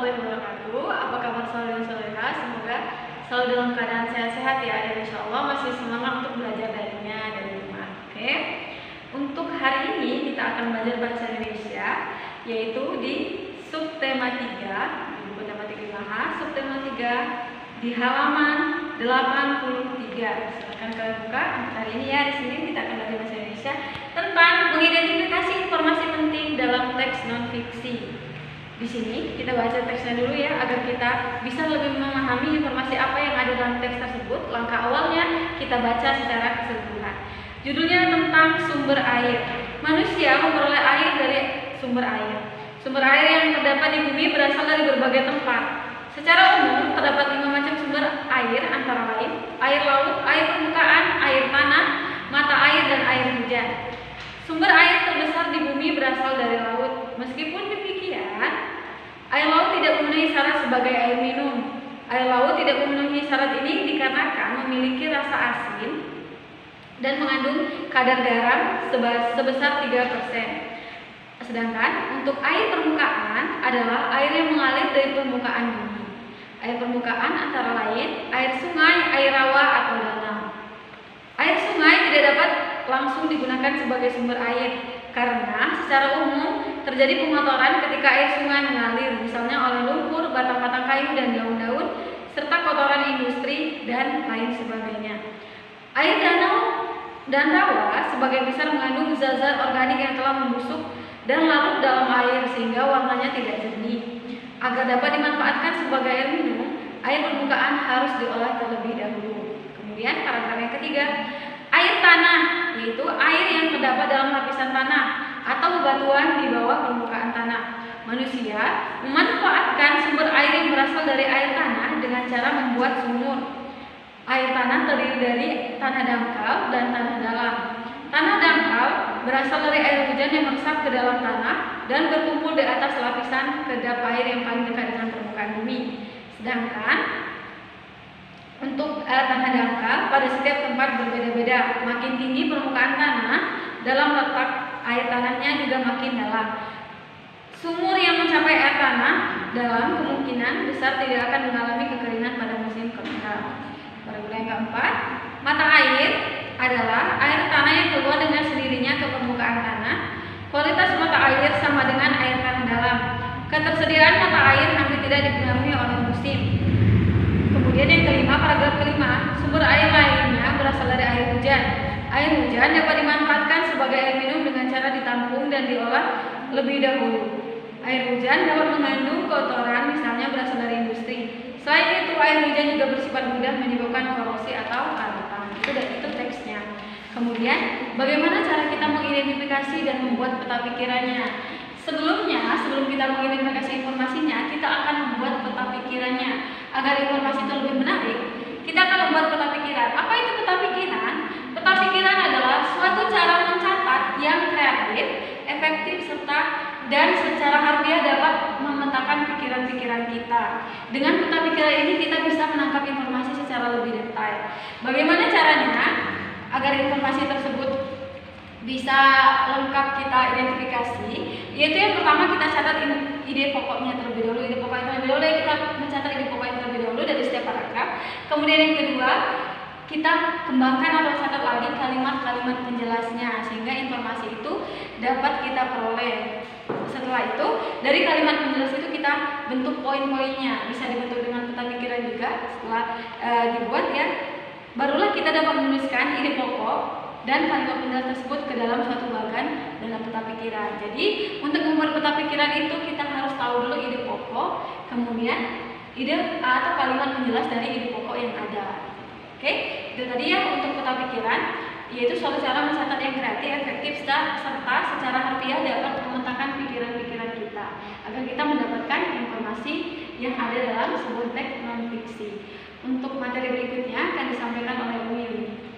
warahmatullahi wabarakatuh. Apa kabar selalu dan soleha? Semoga selalu dalam keadaan sehat-sehat ya. Dan insya Allah masih semangat untuk belajar dari rumah. Oke. Untuk hari ini kita akan belajar bahasa Indonesia, yaitu di subtema 3, di buku tematik 5H, subtema 3 di halaman 83. Silakan kalian buka. Hari ini ya, di sini kita akan belajar bahasa Indonesia tentang mengidentifikasi informasi penting dalam teks non-fiksi. Di sini kita baca teksnya dulu ya, agar kita bisa lebih memahami informasi apa yang ada dalam teks tersebut. Langkah awalnya kita baca secara keseluruhan. Judulnya tentang sumber air. Manusia memperoleh air dari sumber air. Sumber air yang terdapat di bumi berasal dari berbagai tempat. Secara umum terdapat 5 macam sumber air, antara lain air laut, air permukaan, air tanah, mata air, dan air hujan. Sumber air terbesar di bumi berasal dari laut. Meskipun demikian, air laut tidak memenuhi syarat sebagai air minum. Air laut tidak memenuhi syarat ini dikarenakan memiliki rasa asin dan mengandung kadar garam sebesar 3%. Sedangkan untuk air permukaan adalah air yang mengalir dari permukaan bumi. Air permukaan antara lain air sungai, air rawa, atau danau. Air sungai tidak dapat langsung digunakan sebagai sumber air karena secara umum terjadi pengotoran ketika air sungai mengalir, misalnya oleh lumpur, batang-batang kayu, dan daun-daun, serta kotoran industri dan lain sebagainya. Air danau dan rawa sebagian besar mengandung zat-zat organik yang telah membusuk dan larut dalam air sehingga warnanya tidak jernih. Agar dapat dimanfaatkan sebagai air minum, air permukaan harus diolah terlebih dahulu. Kemudian paragraf yang ketiga, air tanah, yaitu air yang terdapat dalam lapisan tanah atau bebatuan di bawah permukaan tanah. Manusia memanfaatkan sumber air yang berasal dari air tanah dengan cara membuat sumur. Air tanah terdiri dari tanah dangkal dan tanah dalam. Tanah dangkal berasal dari air hujan yang meresap ke dalam tanah dan berkumpul di atas lapisan kedap air yang paling dekat dengan permukaan bumi. Sedangkan untuk tanah dangkal pada setiap tempat berbeda-beda. Makin tinggi permukaan tanah, dalam letak air tanahnya juga makin dalam. Sumur yang mencapai air tanah dalam kemungkinan besar tidak akan mengalami kekeringan pada musim kemarau. Paragraf yang keempat, mata air adalah air tanah yang keluar dengan sendirinya ke permukaan tanah. Kualitas mata air sama dengan air tanah dalam. Ketersediaan mata air hampir tidak dipengaruhi oleh musim. Kemudian yang kelima, paragraf kelima, sumber air lainnya berasal dari air hujan. Air hujan dapat dimanfaatkan sebagai air minum dengan cara ditampung dan diolah lebih dahulu. Air hujan dapat mengandung kotoran, misalnya berasal dari industri. Selain itu, air hujan juga bersifat mudah menyebabkan korosi atau karatan. Itu teksnya. Kemudian, bagaimana cara kita mengidentifikasi dan membuat peta pikirannya? Sebelum kita mengidentifikasi informasinya, kita akan membuat peta pikirannya. Agar informasi itu lebih menarik, kita akan membuat peta pikiran. Apa itu peta pikiran? Peta pikiran adalah suatu cara mencatat yang kreatif, efektif, serta dan secara harfiah dapat memetakan pikiran-pikiran kita. Dengan peta pikiran ini kita bisa menangkap informasi secara lebih detail. Bagaimana caranya agar informasi tersebut bisa lengkap kita identifikasi? Yaitu yang pertama, kita catat ide pokoknya terlebih dahulu. Ide pokoknya terlebih dahulu, kita mencatat ide pokoknya terlebih dahulu dari setiap paragraf. Kemudian yang kedua, kita kembangkan atau catat lagi kalimat-kalimat penjelasnya sehingga informasi itu dapat kita peroleh. Setelah itu, dari kalimat penjelas itu kita bentuk poin-poinnya. Bisa dibentuk dengan peta pikiran juga. Setelah dibuat ya, barulah kita dapat menuliskan ide pokok dan kalimat penjelas tersebut ke dalam suatu bagan dalam peta pikiran. Jadi, untuk membuat peta pikiran itu kita harus tahu dulu ide pokok, kemudian ide atau kalimat penjelas dari ide pokok yang ada. Oke, itu tadi ya untuk peta pikiran, yaitu suatu cara mencatat yang kreatif, efektif, serta secara harfiah dapat memetakan pikiran-pikiran kita agar kita mendapatkan informasi yang ada dalam sebuah teks non-fiksi. Untuk materi berikutnya akan disampaikan oleh Bu Yuni.